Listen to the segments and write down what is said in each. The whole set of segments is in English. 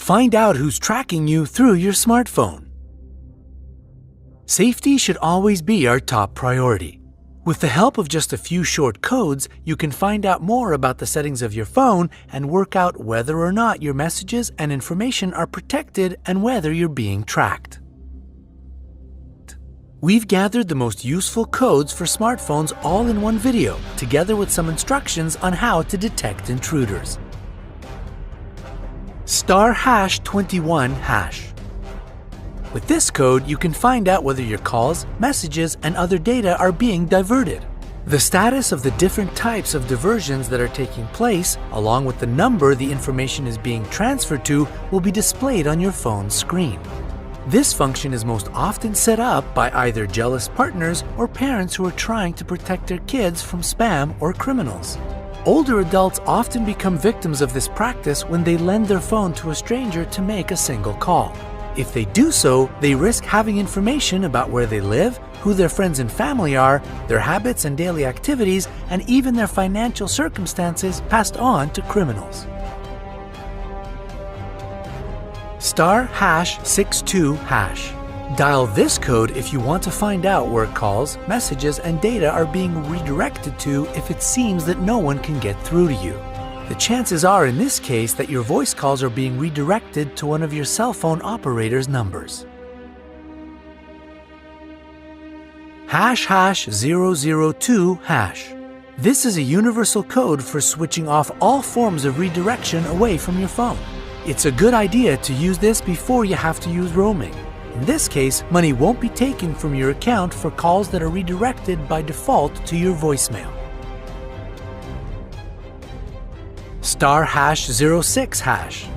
Find out who's tracking you through your smartphone. Safety should always be our top priority. With the help of just a few short codes, you can find out more about the settings of your phone and work out whether or not your messages and information are protected and whether you're being tracked. We've gathered the most useful codes for smartphones all in one video, together with some instructions on how to detect intruders. *#21#. With this code, you can find out whether your calls, messages, and other data are being diverted. The status of the different types of diversions that are taking place, along with the number the information is being transferred to, will be displayed on your phone's screen. This function is most often set up by either jealous partners or parents who are trying to protect their kids from spam or criminals. Older adults often become victims of this practice when they lend their phone to a stranger to make a single call. If they do so, they risk having information about where they live, who their friends and family are, their habits and daily activities, and even their financial circumstances passed on to criminals. *#62#. Dial this code if you want to find out where calls, messages, and data are being redirected to if it seems that no one can get through to you. The chances are in this case that your voice calls are being redirected to one of your cell phone operator's numbers. #002#. This is a universal code for switching off all forms of redirection away from your phone. It's a good idea to use this before you have to use roaming. In this case, money won't be taken from your account for calls that are redirected by default to your voicemail. *#06#.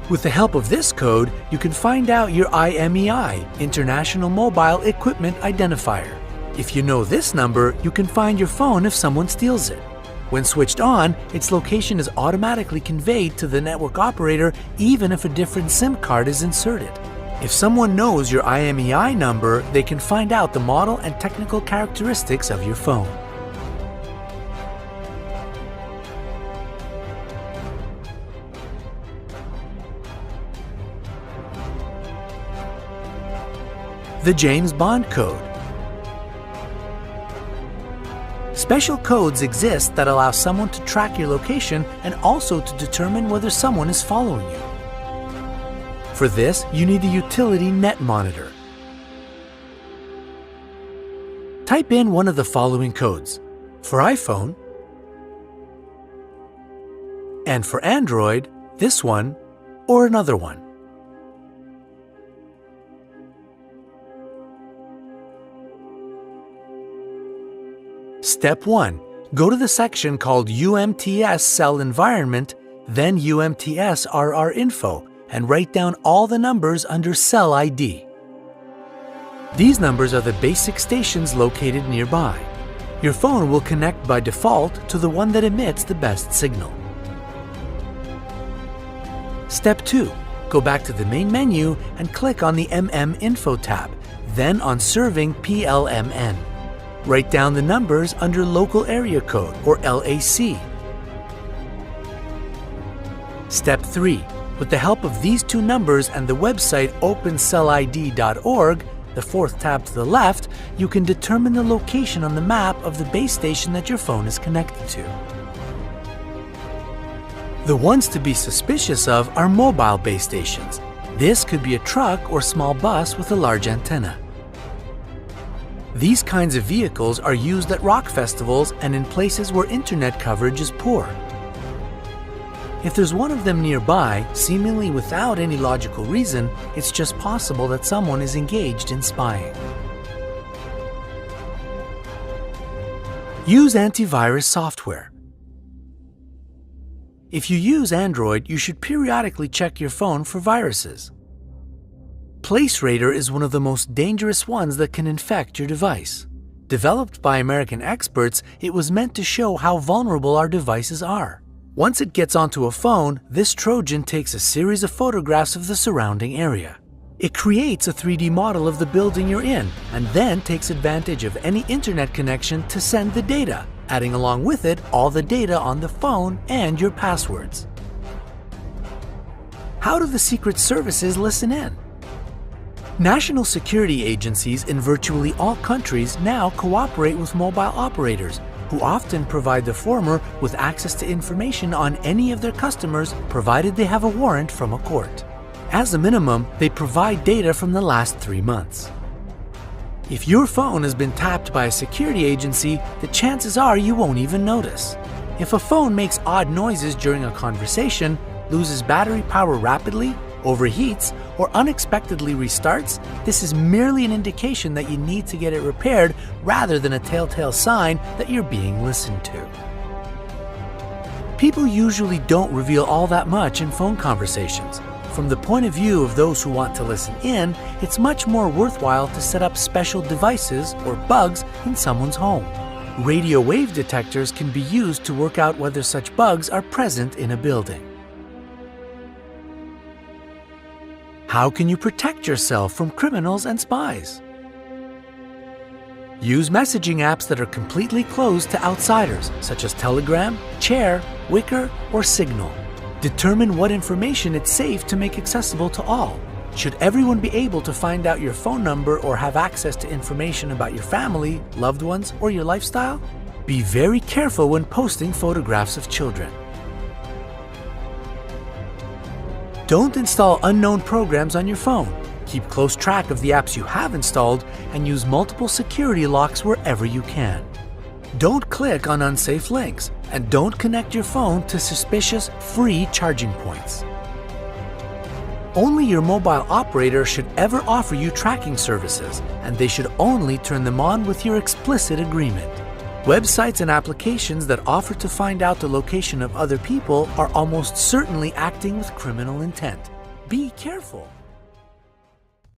With the help of this code, you can find out your IMEI, International Mobile Equipment Identifier. If you know this number, you can find your phone if someone steals it. When switched on, its location is automatically conveyed to the network operator even if a different SIM card is inserted. If someone knows your IMEI number, they can find out the model and technical characteristics of your phone. The James Bond Code. Special codes exist that allow someone to track your location and also to determine whether someone is following you. For this, you need the utility NetMonitor. Type in one of the following codes. For iPhone, and for Android, this one or another one. Step 1. Go to the section called UMTS Cell Environment, then UMTS RR Info, and write down all the numbers under Cell ID. These numbers are the basic stations located nearby. Your phone will connect by default to the one that emits the best signal. Step 2. Go back to the main menu and click on the MM Info tab, then on Serving PLMN. Write down the numbers under Local Area Code, or LAC. Step 3. With the help of these two numbers and the website opencellid.org, the fourth tab to the left, you can determine the location on the map of the base station that your phone is connected to. The ones to be suspicious of are mobile base stations. This could be a truck or small bus with a large antenna. These kinds of vehicles are used at rock festivals and in places where internet coverage is poor. If there's one of them nearby, seemingly without any logical reason, it's just possible that someone is engaged in spying. Use antivirus software. If you use Android, you should periodically check your phone for viruses. PlaceRadar is one of the most dangerous ones that can infect your device. Developed by American experts, it was meant to show how vulnerable our devices are. Once it gets onto a phone, this Trojan takes a series of photographs of the surrounding area. It creates a 3D model of the building you're in and then takes advantage of any internet connection to send the data, adding along with it all the data on the phone and your passwords. How do the Secret Services listen in? National security agencies in virtually all countries now cooperate with mobile operators, who often provide the former with access to information on any of their customers, provided they have a warrant from a court. As a minimum, they provide data from the last 3 months. If your phone has been tapped by a security agency, the chances are you won't even notice. If a phone makes odd noises during a conversation, loses battery power rapidly, overheats, or unexpectedly restarts, this is merely an indication that you need to get it repaired rather than a telltale sign that you're being listened to. People usually don't reveal all that much in phone conversations. From the point of view of those who want to listen in, it's much more worthwhile to set up special devices or bugs in someone's home. Radio wave detectors can be used to work out whether such bugs are present in a building. How can you protect yourself from criminals and spies? Use messaging apps that are completely closed to outsiders, such as Telegram, Chair, Wickr, or Signal. Determine what information it's safe to make accessible to all. Should everyone be able to find out your phone number or have access to information about your family, loved ones, or your lifestyle? Be very careful when posting photographs of children. Don't install unknown programs on your phone. Keep close track of the apps you have installed and use multiple security locks wherever you can. Don't click on unsafe links, and don't connect your phone to suspicious free charging points. Only your mobile operator should ever offer you tracking services, and they should only turn them on with your explicit agreement. Websites and applications that offer to find out the location of other people are almost certainly acting with criminal intent. Be careful.